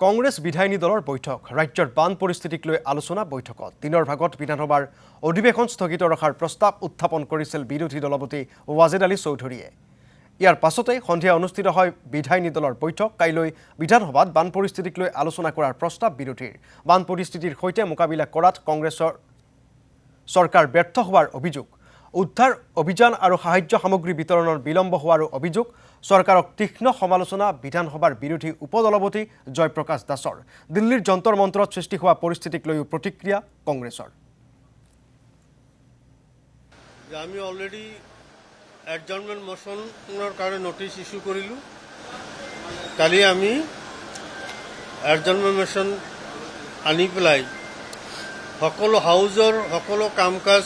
কংগ্ৰেছ বিধায়িনী দলৰ বৈঠক ৰাজ্যৰ বান পৰিস্থিতিক লৈ আলোচনা বৈঠকত দিনৰ ভাগত বিধানসভাৰ অধিৱেশন স্থগিত ৰখাৰ প্ৰস্তাৱ উত্থাপন কৰিছিল বিৰোধী দলপতি ৱাজেদ আলী চৌধুৰীয়ে। ইয়াৰ পাছতে সন্ধিয়া অনুষ্ঠিত হয় বিধায়িনী দলৰ বৈঠক। কাইলৈ বিধানসভাত বান পৰিস্থিতিক লৈ আলোচনা কৰাৰ প্ৰস্তাৱ বিৰোধীৰ। বান পৰিস্থিতিৰ সৈতে মোকাবিলা কৰাত কংগ্ৰেছৰ চৰকাৰ ব্যৰ্থ হোৱাৰ অভিযোগ, উদ্ধাৰ অভিযান আৰু সাহায্য সামগ্ৰী বিতৰণৰ বিলম্ব হোৱাৰ অভিযোগ, চৰকাৰক তীক্ষ্ণ সমালোচনা বিধানসভাৰ বিৰোধী উপদলপতি জয়প্ৰকাশ দাসৰ। দিল্লীৰ যন্তৰ মন্ত্ৰত সৃষ্টি হোৱা পৰিস্থিতিক লৈও প্ৰতিক্ৰিয়া কংগ্ৰেছৰ। আমি অলৰেডি এডজৰ্নমেণ্ট মোশ্যনৰ কাৰণে নটিচ ইস্যু কৰিলোঁ। কালি আমি এডজৰ্নমেণ্ট মোশ্যন আনি পেলাই সকলো হাউজৰ সকলো কাম কাজ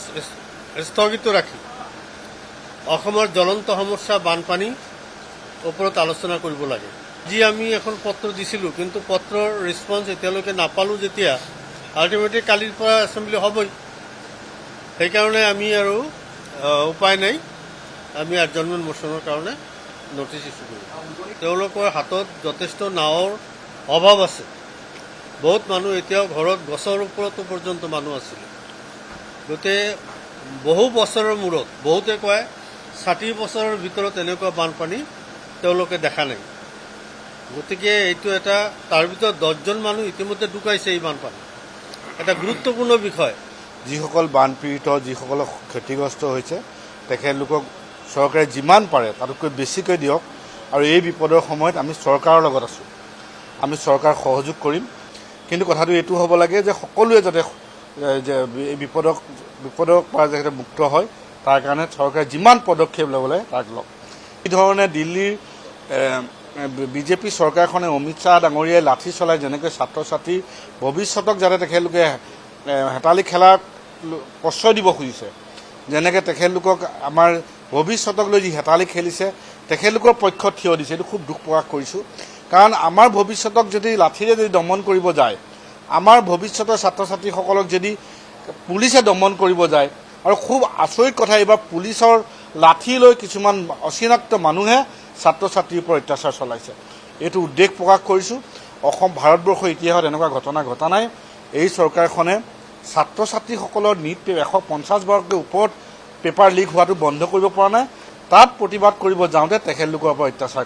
স্থগিত ৰাখি অসমৰ জ্বলন্ত সমস্যা বানপানী ওপৰত আলোচনা কৰিব লাগে। যি আমি এখন পত্ৰ দিছিলোঁ, কিন্তু পত্ৰৰ ৰেছপন্স এতিয়ালৈকে নাপালোঁ। যেতিয়া আল্টিমেটলি কালিৰ পৰা এছেম্বলি হ'বই, সেইকাৰণে আমি আৰু উপায় নাই, আমি এডজৰ্নমেণ্ট মোশ্যনৰ কাৰণে নটিচ ইছ্যু কৰিলোঁ। তেওঁলোকৰ হাতত যথেষ্ট নাৱৰ অভাৱ আছে। বহুত মানুহ এতিয়াও ঘৰত গছৰ ওপৰতো পৰ্যন্ত মানুহ আছিলে। গতিকে বহু বছৰৰ মূৰত, বহুতে কয় ৬০ বছৰৰ ভিতৰত এনেকুৱা বানপানী তেওঁলোকে দেখা নাই। গতিকে এইটো এটা, তাৰ ভিতৰত 10জন মানুহ ইতিমধ্যে ঢুকাইছে এই বানপানী। এটা গুৰুত্বপূৰ্ণ বিষয়। যিসকল বানপীড়িত, যিসকল ক্ষতিগ্ৰস্ত হৈছে, তেখেতলোকক চৰকাৰে যিমান পাৰে তাতকৈ বেছিকৈ দিয়ক। আৰু এই বিপদৰ সময়ত আমি চৰকাৰৰ লগত আছোঁ, আমি চৰকাৰ সহযোগ কৰিম। কিন্তু কথাটো এইটো হ'ব লাগে যে সকলোৱে যাতে এই বিপদৰ পৰা যাতে মুক্ত হয়, তাৰ কাৰণে চৰকাৰে যিমান পদক্ষেপ ল'ব লাগে তাক লওক। এই ধৰণে দিল্লীৰ বিজেপি চৰকাৰখনে অমিত শ্বাহ ডাঙৰীয়াই লাঠি চলাই যেনেকৈ ছাত্ৰ ছাত্ৰীৰ ভৱিষ্যতক যাতে তেখেতলোকে হেতালি খেলাত প্ৰশ্ৰয় দিব খুজিছে, যেনেকৈ তেখেতলোকক আমাৰ ভৱিষ্যতক লৈ যি হেতালি খেলিছে, তেখেতলোকৰ পক্ষত থিয় দিছে। এইটো খুব দুখ প্ৰকাশ কৰিছোঁ। কাৰণ আমাৰ ভৱিষ্যতক যদি লাঠিৰে যদি দমন কৰিব যায়, আমাৰ ভৱিষ্যতৰ ছাত্ৰ ছাত্ৰীসকলক যদি পুলিচে দমন কৰিব যায়, আৰু খুব আচৰিত কথা, এইবাৰ পুলিচৰ লাঠি লৈ কিছুমান অচিনাক্ত মানুহে ছাত্ৰ ছাত্ৰীৰ ওপৰত অত্যাচাৰ চলাইছে। এইটো উদ্বেগ প্ৰকাশ কৰিছোঁ। ভাৰতবৰ্ষৰ ইতিহাসত এনেকুৱা ঘটনা ঘটা নাই। এই চৰকাৰখনে ছাত্ৰ ছাত্ৰীসকলৰ নিট 150 বাৰতকৈ ওপৰত পেপাৰ লিক হোৱাটো বন্ধ কৰিব পৰা নাই। তাত প্ৰতিবাদ কৰিব যাওঁতে তেখেতলোকৰ ওপৰত অত্যাচাৰ